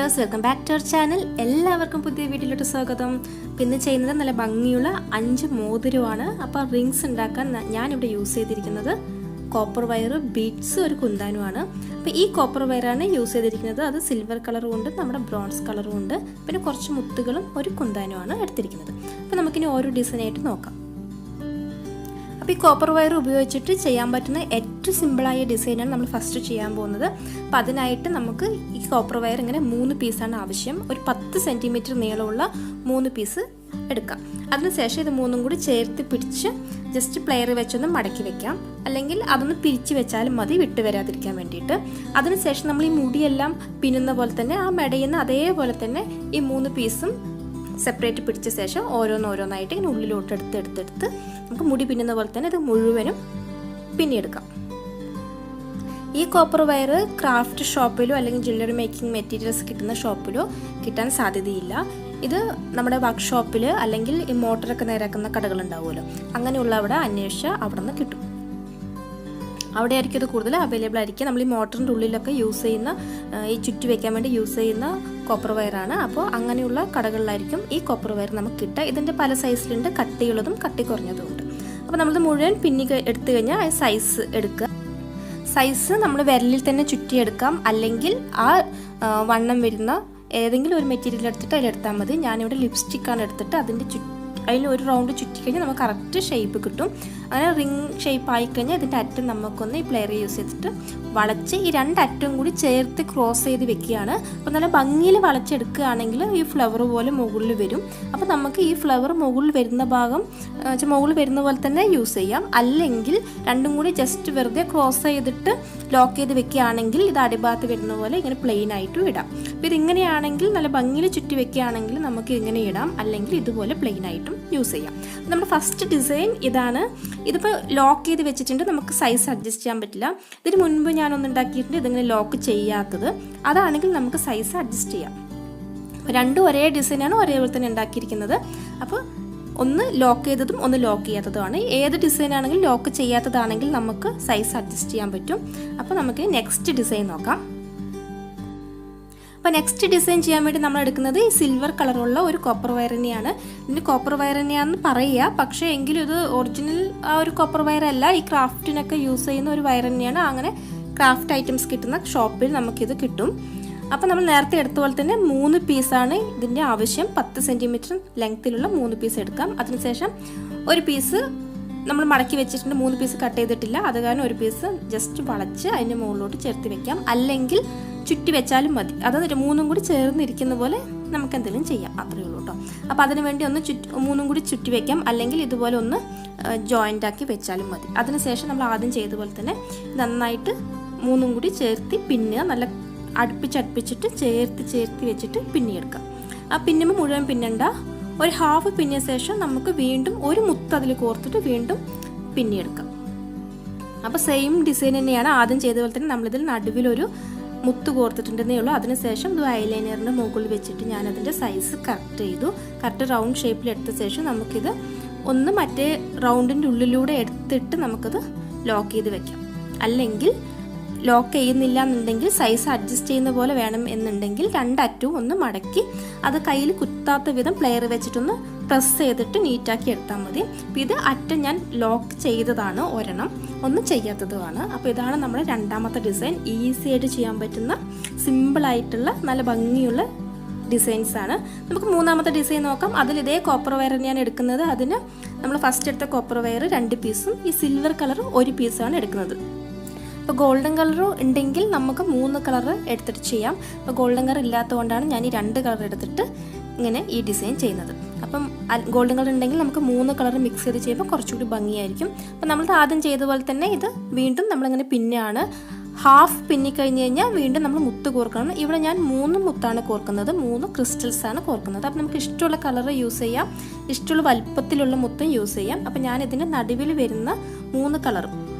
Viewers, welcome back to our channel. എല്ലാവർക്കും പുതിയ വീഡിയോയിലോട്ട് സ്വാഗതം. പിന്നെ ചെയ്യുന്നത് നല്ല ഭംഗിയുള്ള 5 മോതിരമാണ്. അപ്പോൾ റിങ്സ് ഉണ്ടാക്കാൻ ഞാനിവിടെ യൂസ് ചെയ്തിരിക്കുന്നത് കോപ്പർ വയർ, ബീഡ്സ്, ഒരു കുന്താനുമാണ്. അപ്പോൾ ഈ കോപ്പർ വയറാണ് യൂസ് ചെയ്തിരിക്കുന്നത്. അത് സിൽവർ കളറും ഉണ്ട്, നമ്മുടെ ബ്രോൺസ് കളറും ഉണ്ട്, പിന്നെ കുറച്ച് മുത്തുകളും ഒരു കുന്താനുമാണ് എടുത്തിരിക്കുന്നത്. അപ്പോൾ നമുക്കിനി ഓരോ ഡിസൈനായിട്ട് നോക്കാം. അപ്പോൾ ഈ കോപ്പർ വയർ ഉപയോഗിച്ചിട്ട് ചെയ്യാൻ പറ്റുന്ന ഏറ്റവും സിമ്പിളായ ഡിസൈനാണ് നമ്മൾ ഫസ്റ്റ് ചെയ്യാൻ പോകുന്നത്. അപ്പോൾ അതിനായിട്ട് നമുക്ക് ഈ കോപ്പർ വയർ ഇങ്ങനെ 3 പീസാണ് ആവശ്യം. ഒരു 10 സെൻറ്റിമീറ്റർ നീളമുള്ള 3 പീസ് എടുക്കാം. അതിനുശേഷം ഇത് 3ഉം കൂടി ചേർത്ത് പിടിച്ച് ജസ്റ്റ് പ്ലെയർ വെച്ചൊന്ന് മടക്കി വെക്കാം. അല്ലെങ്കിൽ അതൊന്ന് പിരിച്ച് വെച്ചാലും മതി, വിട്ട് വരാതിരിക്കാൻ വേണ്ടിയിട്ട്. അതിനുശേഷം നമ്മൾ ഈ മുടിയെല്ലാം പിന്നുന്ന പോലെ തന്നെ ആ മെടയുന്ന അതേപോലെ തന്നെ ഈ 3 പീസും സെപ്പറേറ്റ് പിടിച്ച ശേഷം ഓരോന്നായിട്ട് ഇങ്ങനെ ഉള്ളിലോട്ട് എടുത്തെടുത്ത് നമുക്ക് മുടി പിന്നുന്ന പോലെ തന്നെ ഇത് മുഴുവനും പിന്നിയെടുക്കാം. ഈ കോപ്പർ വയർ ക്രാഫ്റ്റ് ഷോപ്പിലോ അല്ലെങ്കിൽ ജ്വല്ലറി മേക്കിംഗ് മെറ്റീരിയൽസ് കിട്ടുന്ന ഷോപ്പിലോ കിട്ടാൻ സാധ്യതയില്ല. ഇത് നമ്മുടെ വർക്ക്ഷോപ്പിൽ അല്ലെങ്കിൽ ഈ മോട്ടറൊക്കെ നേരാക്കുന്ന കടകളുണ്ടാവുമല്ലോ, അങ്ങനെയുള്ള അവിടെ അന്വേഷിച്ചാൽ അവിടെ നിന്ന് കിട്ടും. അവിടെ ആയിരിക്കും ഇത് കൂടുതൽ അവൈലബിൾ ആയിരിക്കും. നമ്മൾ ഈ മോട്ടറിൻ്റെ ഉള്ളിലൊക്കെ യൂസ് ചെയ്യുന്ന, ഈ ചുറ്റി വെക്കാൻ വേണ്ടി യൂസ് ചെയ്യുന്ന കോപ്പർ വയറാണ്. അപ്പോൾ അങ്ങനെയുള്ള കടകളിലായിരിക്കും ഈ കോപ്പർ വയർ നമുക്ക് കിട്ടുക. ഇതിൻ്റെ പല സൈസിലുണ്ട്, കട്ടിയുള്ളതും കട്ടി കുറഞ്ഞതും ഉണ്ട്. അപ്പോൾ നമ്മളിത് മുഴുവൻ പിന്നി എടുത്തു കഴിഞ്ഞാൽ ആ സൈസ് എടുക്കുക. സൈസ് നമ്മൾ വിരലിൽ തന്നെ ചുറ്റിയെടുക്കാം, അല്ലെങ്കിൽ ആ വണ്ണം വരുന്ന ഏതെങ്കിലും ഒരു മെറ്റീരിയൽ എടുത്തിട്ട് അതിലെടുത്താൽ മതി. ഞാനിവിടെ ലിപ്സ്റ്റിക്കാണ് എടുത്തിട്ട് അതിൽ ഒരു റൗണ്ട് ചുറ്റിക്കഴിഞ്ഞാൽ നമുക്ക് കറക്റ്റ് ഷേപ്പ് കിട്ടും. അങ്ങനെ റിങ് ഷേപ്പ് ആയിക്കഴിഞ്ഞാൽ ഇതിൻ്റെ അറ്റം നമുക്കൊന്ന് ഈ പ്ലെയർ യൂസ് ചെയ്തിട്ട് വളച്ച് ഈ 2 അറ്റവും കൂടി ചേർത്ത് ക്രോസ് ചെയ്ത് വെക്കുകയാണ്. അപ്പോൾ നല്ല ഭംഗിയിൽ വളച്ചെടുക്കുകയാണെങ്കിൽ ഈ ഫ്ലവർ പോലെ മുകളിൽ വരും. അപ്പോൾ നമുക്ക് ഈ ഫ്ലവർ മുകളിൽ വരുന്ന ഭാഗം മുകളിൽ വരുന്ന പോലെ തന്നെ യൂസ് ചെയ്യാം. അല്ലെങ്കിൽ രണ്ടും കൂടി ജസ്റ്റ് വെറുതെ ക്രോസ് ചെയ്തിട്ട് ലോക്ക് ചെയ്ത് വെക്കുകയാണെങ്കിൽ ഇത് അടിഭാഗത്ത് വരുന്ന പോലെ ഇങ്ങനെ പ്ലെയിൻ ആയിട്ടും ഇടാം. അപ്പോൾ ഇതിങ്ങനെയാണെങ്കിൽ നല്ല ഭംഗിയിൽ ചുറ്റി വെക്കുകയാണെങ്കിൽ നമുക്ക് ഇങ്ങനെ ഇടാം, അല്ലെങ്കിൽ ഇതുപോലെ പ്ലെയിൻ ആയിട്ടും യൂസ് ചെയ്യാം. നമ്മുടെ ഫസ്റ്റ് ഡിസൈൻ ഇതാണ്. ഇതിപ്പോൾ ലോക്ക് ചെയ്ത് വെച്ചിട്ടുണ്ട്, നമുക്ക് സൈസ് അഡ്ജസ്റ്റ് ചെയ്യാൻ പറ്റില്ല. ഇതിന് മുൻപ് ഞാനൊന്ന് ഉണ്ടാക്കിയിട്ടുണ്ട് ഇതിങ്ങനെ ലോക്ക് ചെയ്യാത്തത്. അതാണെങ്കിൽ നമുക്ക് സൈസ് അഡ്ജസ്റ്റ് ചെയ്യാം. രണ്ടും ഒരേ ഡിസൈനാണ്, ഒരേപോലെ തന്നെ ഉണ്ടാക്കിയിരിക്കുന്നത്. അപ്പോൾ ഒന്ന് ലോക്ക് ചെയ്തതും ഒന്ന് ലോക്ക് ചെയ്യാത്തതുമാണ്. ഏത് ഡിസൈൻ ആണെങ്കിലും ലോക്ക് ചെയ്യാത്തതാണെങ്കിൽ നമുക്ക് സൈസ് അഡ്ജസ്റ്റ് ചെയ്യാൻ പറ്റും. അപ്പോൾ നമുക്ക് നെക്സ്റ്റ് ഡിസൈൻ നോക്കാം. അപ്പോൾ നെക്സ്റ്റ് ഡിസൈൻ ചെയ്യാൻ വേണ്ടി നമ്മൾ എടുക്കുന്നത് ഈ സിൽവർ കളറുള്ള ഒരു കോപ്പർ വയർ തന്നെയാണ്. ഇതിന് കോപ്പർ വയർ തന്നെയാണെന്ന് പറയുക, പക്ഷേ എങ്കിലും ഇത് ഒറിജിനൽ ആ ഒരു കോപ്പർ വയർ അല്ല. ഈ ക്രാഫ്റ്റിനൊക്കെ യൂസ് ചെയ്യുന്ന ഒരു വയർ തന്നെയാണ്. അങ്ങനെ ക്രാഫ്റ്റ് ഐറ്റംസ് കിട്ടുന്ന ഷോപ്പിൽ നമുക്കിത് കിട്ടും. അപ്പോൾ നമ്മൾ നേരത്തെ എടുത്ത പോലെ തന്നെ 3 പീസാണ് ഇതിൻ്റെ ആവശ്യം. 10 സെൻറ്റിമീറ്റർ ലെങ്ത്തിലുള്ള 3 പീസ് എടുക്കാം. അതിനുശേഷം ഒരു പീസ് നമ്മൾ മടക്കി വെച്ചിട്ടുണ്ട്, 3 പീസ് കട്ട് ചെയ്തിട്ടില്ല. അത് കാരണം ഒരു പീസ് ജസ്റ്റ് വളച്ച് അതിൻ്റെ മുകളിലോട്ട് ചേർത്ത് വെക്കാം, അല്ലെങ്കിൽ ചുറ്റി വെച്ചാലും മതി. അതെന്നിട്ട് 3ഉം കൂടി ചേർന്നിരിക്കുന്ന പോലെ നമുക്ക് എന്തെങ്കിലും ചെയ്യാം, അത്രയേ ഉള്ളൂ കേട്ടോ. അപ്പോൾ അതിന് വേണ്ടി ഒന്ന് 3ഉം കൂടി ചുറ്റി വെക്കാം, അല്ലെങ്കിൽ ഇതുപോലെ ഒന്ന് ജോയിൻ്റ് ആക്കി വെച്ചാലും മതി. അതിനുശേഷം നമ്മൾ ആദ്യം ചെയ്ത പോലെ തന്നെ നന്നായിട്ട് 3ഉം കൂടി ചേർത്തി പിന്നുക. നല്ല അടുപ്പിച്ചിട്ട് ചേർത്തി വെച്ചിട്ട് പിന്നിയെടുക്കാം. ആ പിന്നുമ്പോൾ മുഴുവൻ പിന്നണ്ട, ഒരു ഹാഫ് പിന്നിയ ശേഷം നമുക്ക് വീണ്ടും ഒരു മുത്ത് അതിൽ കോർത്തിട്ട് വീണ്ടും പിന്നിയെടുക്കാം. അപ്പോൾ സെയിം ഡിസൈൻ തന്നെയാണ് ആദ്യം ചെയ്ത പോലെ തന്നെ. നമ്മളിതിൽ നടുവിലൊരു മുത്ത് കോർത്തിട്ടുണ്ടെന്നേ ഉള്ളൂ. അതിനുശേഷം ഇത് ഐലൈനറിൻ്റെ മുകളിൽ വെച്ചിട്ട് ഞാനതിൻ്റെ സൈസ് കറക്റ്റ് റൗണ്ട് ഷേപ്പിൽ എടുത്ത ശേഷം നമുക്കിത് ഒന്ന് മറ്റേ റൗണ്ടിൻ്റെ ഉള്ളിലൂടെ എടുത്തിട്ട് നമുക്കത് ലോക്ക് ചെയ്ത് വെക്കാം. അല്ലെങ്കിൽ ലോക്ക് ചെയ്യുന്നില്ല എന്നുണ്ടെങ്കിൽ സൈസ് അഡ്ജസ്റ്റ് ചെയ്യുന്ന പോലെ വേണം എന്നുണ്ടെങ്കിൽ 2 അറ്റവും ഒന്ന് മടക്കി അത് കയ്യിൽ കുത്താത്ത വിധം പ്ലെയർ വെച്ചിട്ടൊന്ന് പ്രസ് ചെയ്തിട്ട് നീറ്റാക്കി എടുത്താൽ മതി. അപ്പോൾ ഇത് അറ്റം ഞാൻ ലോക്ക് ചെയ്തതാണ്, ഒരെണ്ണം ഒന്നും ചെയ്യാത്തതുമാണ്. അപ്പോൾ ഇതാണ് നമ്മുടെ രണ്ടാമത്തെ ഡിസൈൻ. ഈസി ആയിട്ട് ചെയ്യാൻ പറ്റുന്ന സിമ്പിളായിട്ടുള്ള നല്ല ഭംഗിയുള്ള ഡിസൈൻസാണ്. നമുക്ക് മൂന്നാമത്തെ ഡിസൈൻ നോക്കാം. അതിൽ ഇതേ കോപ്പർ വയർ ഞാൻ എടുക്കുന്നത്. അതിന് നമ്മൾ ഫസ്റ്റ് എടുത്ത കോപ്പർ വയർ 2 പീസും ഈ സിൽവർ കളർ 1 പീസാണ് എടുക്കുന്നത്. ഇപ്പോൾ ഗോൾഡൻ കളർ ഉണ്ടെങ്കിൽ നമുക്ക് 3 കളർ എടുത്തിട്ട് ചെയ്യാം. ഇപ്പോൾ ഗോൾഡൻ കളർ ഇല്ലാത്തതുകൊണ്ടാണ് ഞാൻ ഈ 2 കളർ എടുത്തിട്ട് ഇങ്ങനെ ഈ ഡിസൈൻ ചെയ്യുന്നത്. അപ്പം ഗോൾഡൻ കളർ ഉണ്ടെങ്കിൽ നമുക്ക് 3 കളർ മിക്സ് ചെയ്ത് ചെയ്യുമ്പോൾ കുറച്ചുകൂടി ഭംഗിയായിരിക്കും. അപ്പം നമ്മൾ ആദ്യം ചെയ്ത പോലെ തന്നെ ഇത് വീണ്ടും നമ്മളിങ്ങനെ പിന്നാണ്. ഹാഫ് പിന്നി കഴിഞ്ഞ് കഴിഞ്ഞാൽ വീണ്ടും നമ്മൾ മുത്ത് കോർക്കണം. ഇവിടെ ഞാൻ 3 മുത്താണ് കോർക്കുന്നത്, 3 ക്രിസ്റ്റൽസാണ് കോർക്കുന്നത്. അപ്പം നമുക്ക് ഇഷ്ടമുള്ള കളർ യൂസ് ചെയ്യാം, ഇഷ്ടമുള്ള വലുപ്പത്തിലുള്ള മുത്തും യൂസ് ചെയ്യാം. അപ്പം ഞാൻ ഇതിൻ്റെ നടുവിൽ വരുന്ന 3 കളറും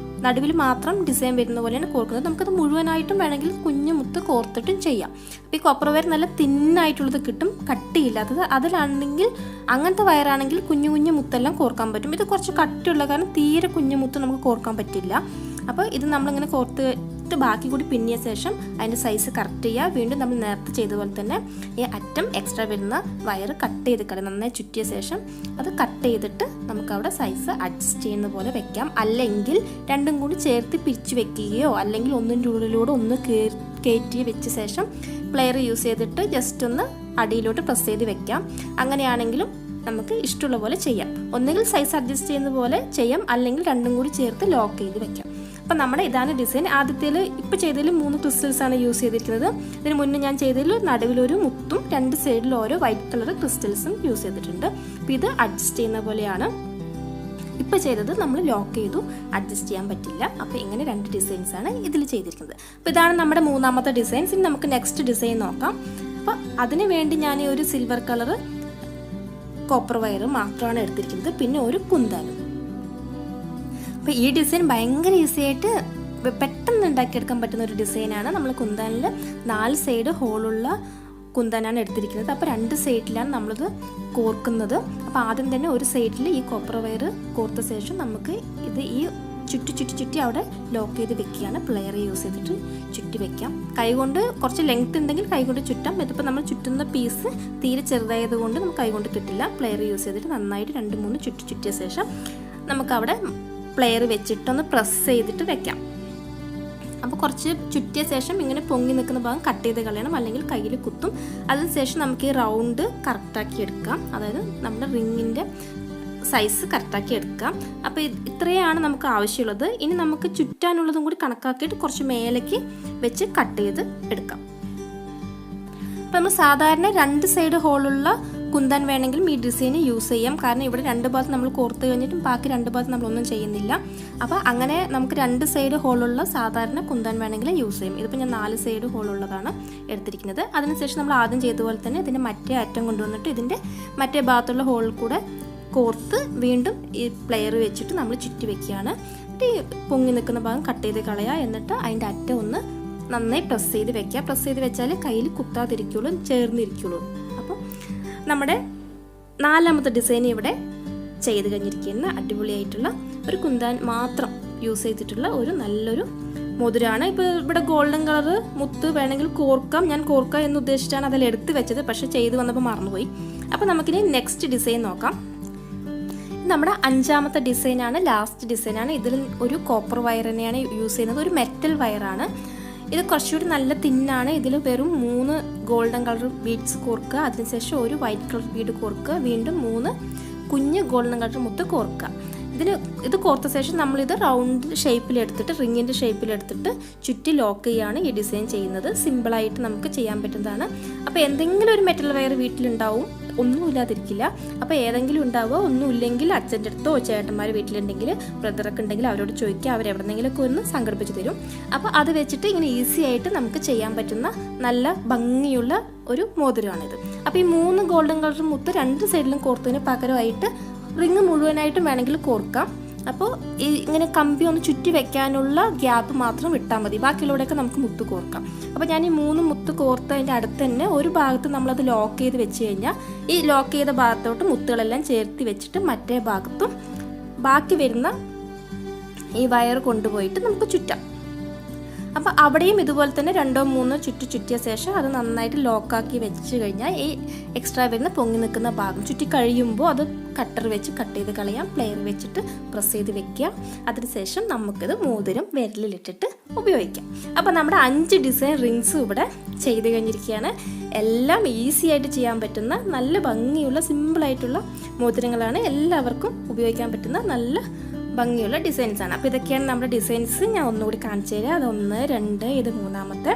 നടുവിൽ മാത്രം ഡിസൈൻ വരുന്ന പോലെയാണ് കോർക്കുന്നത്. നമുക്കത് മുഴുവനായിട്ടും വേണമെങ്കിൽ കുഞ്ഞു മുത്ത് കോർത്തിട്ടും ചെയ്യാം. അപ്പോൾ ഈ കോപ്പർ വയർ നല്ല തിന്നായിട്ടുള്ളത് കിട്ടും, കട്ടിയില്ലാത്തത്. അതിലാണെങ്കിൽ അങ്ങനത്തെ വയറാണെങ്കിൽ കുഞ്ഞു കുഞ്ഞു മുത്തെല്ലാം കോർക്കാൻ പറ്റും. ഇത് കുറച്ച് കട്ടിയുള്ള കാരണം തീരെ കുഞ്ഞു മുത്ത് നമുക്ക് കോർക്കാൻ പറ്റില്ല. അപ്പോൾ ഇത് നമ്മളിങ്ങനെ കോർത്ത് ജസ്റ്റ് ബാക്കി കൂടി പിന്നിയ ശേഷം അതിൻ്റെ സൈസ് കറക്റ്റ് ചെയ്യുക. വീണ്ടും നമ്മൾ നേരത്തെ ചെയ്ത പോലെ തന്നെ ഈ അറ്റം എക്സ്ട്രാ വരുന്ന വയർ കട്ട് ചെയ്ത് കളയാം. നന്നായി ചുറ്റിയ ശേഷം അത് കട്ട് ചെയ്തിട്ട് നമുക്കവിടെ സൈസ് അഡ്ജസ്റ്റ് ചെയ്യുന്ന പോലെ വെക്കാം. അല്ലെങ്കിൽ രണ്ടും കൂടി ചേർത്ത് പിരിച്ച് വെക്കുകയോ അല്ലെങ്കിൽ ഒന്നിൻ്റെ ഉള്ളിലൂടെ ഒന്ന് കയറ്റി വെച്ച ശേഷം പ്ലെയർ യൂസ് ചെയ്തിട്ട് ജസ്റ്റ് ഒന്ന് അടിയിലോട്ട് പ്രസ് ചെയ്ത് വെക്കാം. അങ്ങനെയാണെങ്കിലും നമുക്ക് ഇഷ്ടമുള്ള പോലെ ചെയ്യാം. ഒന്നുകിൽ സൈസ് അഡ്ജസ്റ്റ് ചെയ്യുന്ന പോലെ ചെയ്യാം, അല്ലെങ്കിൽ രണ്ടും കൂടി ചേർത്ത് ലോക്ക് ചെയ്ത് വെക്കാം. അപ്പം നമ്മുടെ ഇതാണ് ഡിസൈൻ. ആദ്യത്തേൽ ഇപ്പോൾ ചെയ്തതിൽ 3 ക്രിസ്റ്റൽസാണ് യൂസ് ചെയ്തിരിക്കുന്നത്. ഇതിന് മുന്നേ ഞാൻ ചെയ്തതിൽ നടുവിലൊരു മുത്തും 2 സൈഡിൽ ഓരോ വൈറ്റ് കളർ ക്രിസ്റ്റൽസും യൂസ് ചെയ്തിട്ടുണ്ട്. അപ്പോൾ ഇത് അഡ്ജസ്റ്റ് ചെയ്യുന്ന പോലെയാണ്. ഇപ്പോൾ ചെയ്തത് നമ്മൾ ലോക്ക് ചെയ്തു, അഡ്ജസ്റ്റ് ചെയ്യാൻ പറ്റില്ല. അപ്പോൾ ഇങ്ങനെ 2 ഡിസൈൻസാണ് ഇതിൽ ചെയ്തിരിക്കുന്നത്. അപ്പോൾ ഇതാണ് നമ്മുടെ 3ാമത്തെ ഡിസൈൻസ്. ഇനി നമുക്ക് നെക്സ്റ്റ് ഡിസൈൻ നോക്കാം. അപ്പോൾ അതിന് വേണ്ടി ഞാൻ ഒരു സിൽവർ കളർ കോപ്പർ വയർ മാത്രമാണ് എടുത്തിരിക്കുന്നത്, പിന്നെ ഒരു കുന്താനും. അപ്പോൾ ഈ ഡിസൈൻ ഭയങ്കര ഈസി ആയിട്ട് പെട്ടെന്ന് ഉണ്ടാക്കിയെടുക്കാൻ പറ്റുന്ന ഒരു ഡിസൈനാണ്. നമ്മൾ കുന്താനിൽ 4 സൈഡ് ഹോളുള്ള കുന്താനാണ് എടുത്തിരിക്കുന്നത്. അപ്പോൾ 2 സൈഡിലാണ് നമ്മളിത് കോർക്കുന്നത്. അപ്പോൾ ആദ്യം തന്നെ ഒരു സൈഡിൽ ഈ കോപ്പർ വയർ കോർത്ത ശേഷം നമുക്ക് ഇത് ഈ ചുറ്റി അവിടെ ലോക്ക് ചെയ്ത് വെക്കുകയാണ്. പ്ലെയർ യൂസ് ചെയ്തിട്ട് ചുറ്റി വെക്കാം. കൈകൊണ്ട് കുറച്ച് ലെങ്ത് ഉണ്ടെങ്കിൽ കൈകൊണ്ട് ചുറ്റാം. ഇതിപ്പോൾ നമ്മൾ ചുറ്റുന്ന പീസ് തീരെ ചെറുതായതുകൊണ്ട് നമുക്ക് കൈകൊണ്ട് കിട്ടില്ല. പ്ലെയർ യൂസ് ചെയ്തിട്ട് നന്നായിട്ട് 2-3 ചുറ്റിയ ശേഷം നമുക്കവിടെ പ്ലെയർ വെച്ചിട്ടൊന്ന് പ്രസ് ചെയ്തിട്ട് വെക്കാം. അപ്പോൾ കുറച്ച് ചുറ്റിയ ശേഷം ഇങ്ങനെ പൊങ്ങി നിൽക്കുന്ന ഭാഗം കട്ട് ചെയ്ത് കളയണം, അല്ലെങ്കിൽ കയ്യിൽ കുത്തും. അതിനുശേഷം നമുക്ക് ഈ റൗണ്ട് കറക്റ്റാക്കി എടുക്കാം. അതായത് നമ്മുടെ റിങ്ങിൻ്റെ സൈസ് കറക്റ്റാക്കി എടുക്കാം. അപ്പോൾ ഇത്രയാണ് നമുക്ക് ആവശ്യമുള്ളത്. ഇനി നമുക്ക് ചുറ്റാനുള്ളതും കൂടി കണക്കാക്കിയിട്ട് കുറച്ച് മേലേക്ക് വെച്ച് കട്ട് ചെയ്ത് എടുക്കാം. അപ്പോൾ നമ്മൾ സാധാരണ 2 സൈഡ് ഹോളുള്ള കുന്താൻ വേണമെങ്കിലും ഈ ഡിസൈൻ യൂസ് ചെയ്യാം. കാരണം ഇവിടെ 2 ഭാഗത്ത് നമ്മൾ കോർത്ത് കഴിഞ്ഞിട്ടും ബാക്കി 2 ഭാഗത്ത് നമ്മളൊന്നും ചെയ്യുന്നില്ല. അപ്പോൾ അങ്ങനെ നമുക്ക് 2 സൈഡ് ഹോളുള്ള സാധാരണ കുന്താൻ വേണമെങ്കിൽ യൂസ് ചെയ്യും. ഇതിപ്പോൾ ഞാൻ 4 സൈഡ് ഹോളുള്ളതാണ് എടുത്തിരിക്കുന്നത്. അതിനുശേഷം നമ്മൾ ആദ്യം ചെയ്തതുപോലെ തന്നെ ഇതിൻ്റെ മറ്റേ അറ്റം കൊണ്ടുവന്നിട്ട് ഇതിൻ്റെ മറ്റേ ഭാഗത്തുള്ള ഹോളിൽ കൂടെ കോർത്ത് വീണ്ടും ഈ പ്ലെയർ വെച്ചിട്ട് നമ്മൾ ചുറ്റി വെക്കുകയാണ്. ഈ പൊങ്ങി നിൽക്കുന്ന ഭാഗം കട്ട് ചെയ്ത് കളയുക. എന്നിട്ട് അതിൻ്റെ അറ്റം ഒന്ന് നന്നായി പ്രസ് ചെയ്ത് വെക്കുക. പ്രസ് ചെയ്ത് വെച്ചാൽ കയ്യിൽ കുത്താതിരിക്കുള്ളൂ, ചേർന്നിരിക്കുള്ളൂ. അപ്പോൾ നമ്മുടെ 4ാമത്തെ ഡിസൈൻ ഇവിടെ ചെയ്ത് കഴിഞ്ഞിരിക്കുന്ന അടിപൊളിയായിട്ടുള്ള ഒരു കുന്താൻ മാത്രം യൂസ് ചെയ്തിട്ടുള്ള ഒരു നല്ലൊരു മോതിരമാണ്. ഇപ്പോൾ ഇവിടെ ഗോൾഡൻ കളർ മുത്ത് വേണമെങ്കിൽ കോർക്കാം. ഞാൻ കോർക്കാം എന്ന് ഉദ്ദേശിച്ചാണ് അതിൽ എടുത്ത് വെച്ചത്, പക്ഷേ ചെയ്ത് വന്നപ്പോൾ മറന്നുപോയി. അപ്പോൾ നമുക്കിനി നെക്സ്റ്റ് ഡിസൈൻ നോക്കാം. നമ്മുടെ 5ാമത്തെ ഡിസൈനാണ്, ലാസ്റ്റ് ഡിസൈനാണ്. ഇതിൽ ഒരു കോപ്പർ വയർ തന്നെയാണ് യൂസ് ചെയ്യുന്നത്. ഒരു മെറ്റൽ വയറാണ്. ഇത് കുറച്ചുകൂടി നല്ല തിന്നാണ്. ഇതിൽ വെറും 3 ഗോൾഡൻ കളർ ബീഡ്സ് കോർക്കുക. അതിനുശേഷം ഒരു വൈറ്റ് കളർ ബീഡ് കോർക്കുക. വീണ്ടും 3 കുഞ്ഞ് ഗോൾഡൻ കളർ മുത്ത് കോർക്കുക. ഇത് കോർത്ത ശേഷം നമ്മളിത് റൗണ്ട് ഷേപ്പിലെടുത്തിട്ട് റിങ്ങിൻ്റെ ഷേപ്പിലെടുത്തിട്ട് ചുറ്റി ലോക്ക് ചെയ്യുകയാണ് ഈ ഡിസൈൻ ചെയ്യുന്നത്. സിമ്പിളായിട്ട് നമുക്ക് ചെയ്യാൻ പറ്റുന്നതാണ്. അപ്പോൾ എന്തെങ്കിലും ഒരു മെറ്റൽ വയർ വീട്ടിലുണ്ടാവും, ഒന്നുമില്ലാതിരിക്കില്ല. അപ്പോൾ ഏതെങ്കിലും ഉണ്ടാവുക, ഒന്നുമില്ലെങ്കിൽ അച്ഛൻ്റെ അടുത്തോ ചേട്ടന്മാർ വീട്ടിലുണ്ടെങ്കിൽ ബ്രദറൊക്കെ ഉണ്ടെങ്കിൽ അവരോട് ചോദിക്കുക, അവരെവിടെന്നെങ്കിലുമൊക്കെ ഒന്ന് സംഘടിപ്പിച്ച് തരും. അപ്പോൾ അത് വെച്ചിട്ട് ഇങ്ങനെ ഈസി ആയിട്ട് നമുക്ക് ചെയ്യാൻ പറ്റുന്ന നല്ല ഭംഗിയുള്ള ഒരു മോതിരമാണിത്. അപ്പോൾ ഈ 3 ഗോൾഡൻ കളർ മുത്ത് 2 സൈഡിലും കോർത്തതിന് പകരമായിട്ട് റിങ് മുഴുവനായിട്ടും വേണമെങ്കിൽ കോർക്കാം. അപ്പോൾ ഈ ഇങ്ങനെ കമ്പി ഒന്ന് ചുറ്റി വെക്കാനുള്ള ഗ്യാപ്പ് മാത്രം വിട്ടാൽ മതി. ബാക്കിയുള്ളവിടെയൊക്കെ നമുക്ക് മുത്ത് കോർക്കാം. അപ്പോൾ ഞാൻ ഈ 3 മുത്ത് കോർത്തതിൻ്റെ അടുത്ത് തന്നെ ഒരു ഭാഗത്ത് നമ്മളത് ലോക്ക് ചെയ്ത് വെച്ച് കഴിഞ്ഞാൽ ഈ ലോക്ക് ചെയ്ത ഭാഗത്തോട്ട് മുത്തുകളെല്ലാം ചേർത്ത് വെച്ചിട്ട് മറ്റേ ഭാഗത്തും ബാക്കി വരുന്ന ഈ വയർ കൊണ്ടുപോയിട്ട് നമുക്ക് ചുറ്റാം. അപ്പോൾ അവിടെയും ഇതുപോലെ തന്നെ 2-3 ചുറ്റിയ ശേഷം അത് നന്നായിട്ട് ലോക്കാക്കി വെച്ച് കഴിഞ്ഞാൽ ഈ എക്സ്ട്രാ വരുന്ന പൊങ്ങി നിൽക്കുന്ന ഭാഗം ചുറ്റി കഴിയുമ്പോൾ അത് കട്ടർ വെച്ച് കട്ട് ചെയ്ത് കളയാം. പ്ലെയർ വെച്ചിട്ട് പ്രസ് ചെയ്ത് വെക്കുക. അതിനുശേഷം നമുക്കിത് മോതിരം വിരലിലിട്ടിട്ട് ഉപയോഗിക്കാം. അപ്പോൾ നമ്മുടെ 5 ഡിസൈൻ റിങ്സും ഇവിടെ ചെയ്ത് കഴിഞ്ഞിരിക്കുകയാണ്. എല്ലാം ഈസി ആയിട്ട് ചെയ്യാൻ പറ്റുന്ന നല്ല ഭംഗിയുള്ള സിമ്പിളായിട്ടുള്ള മോതിരങ്ങളാണ്. എല്ലാവർക്കും ഉപയോഗിക്കാൻ പറ്റുന്ന നല്ല ഭംഗിയുള്ള ഡിസൈൻസാണ്. അപ്പോൾ ഇതൊക്കെയാണ് നമ്മുടെ ഡിസൈൻസ്. ഞാൻ ഒന്നുകൂടി കാണിച്ചു തരാം. അത് 1, 2, ഇത് 3ാമത്തെ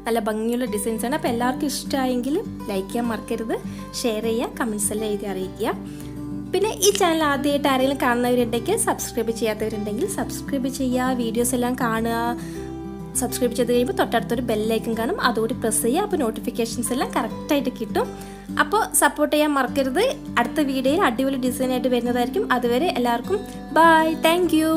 നല്ല ഭംഗിയുള്ള ഡിസൈൻസാണ്. അപ്പോൾ എല്ലാവർക്കും ഇഷ്ടമായെങ്കിൽ ലൈക്ക് ചെയ്യാൻ മറക്കരുത്, ഷെയർ ചെയ്യുക, കമൻസ് എല്ലാം എഴുതി അറിയിക്കുക. പിന്നെ ഈ ചാനൽ ആദ്യമായിട്ട് ആരെങ്കിലും കാണുന്നവരുണ്ടെങ്കിൽ, സബ്സ്ക്രൈബ് ചെയ്യാത്തവരുണ്ടെങ്കിൽ സബ്സ്ക്രൈബ് ചെയ്യുക, വീഡിയോസ് എല്ലാം കാണുക. സബ്സ്ക്രൈബ് ചെയ്ത് കഴിയുമ്പോൾ തൊട്ടടുത്തൊരു ബെല്ലൈക്കൺ കാണും, അതുകൂടി പ്രസ് ചെയ്യുക. അപ്പോൾ നോട്ടിഫിക്കേഷൻസ് എല്ലാം കറക്റ്റായിട്ട് കിട്ടും. അപ്പോൾ സപ്പോർട്ട് ചെയ്യാൻ മറക്കരുത്. അടുത്ത വീഡിയോയിൽ അടിപൊളി ഡിസൈനായിട്ട് വരുന്നതായിരിക്കും. അതുവരെ എല്ലാവർക്കും ബൈ, താങ്ക് യു.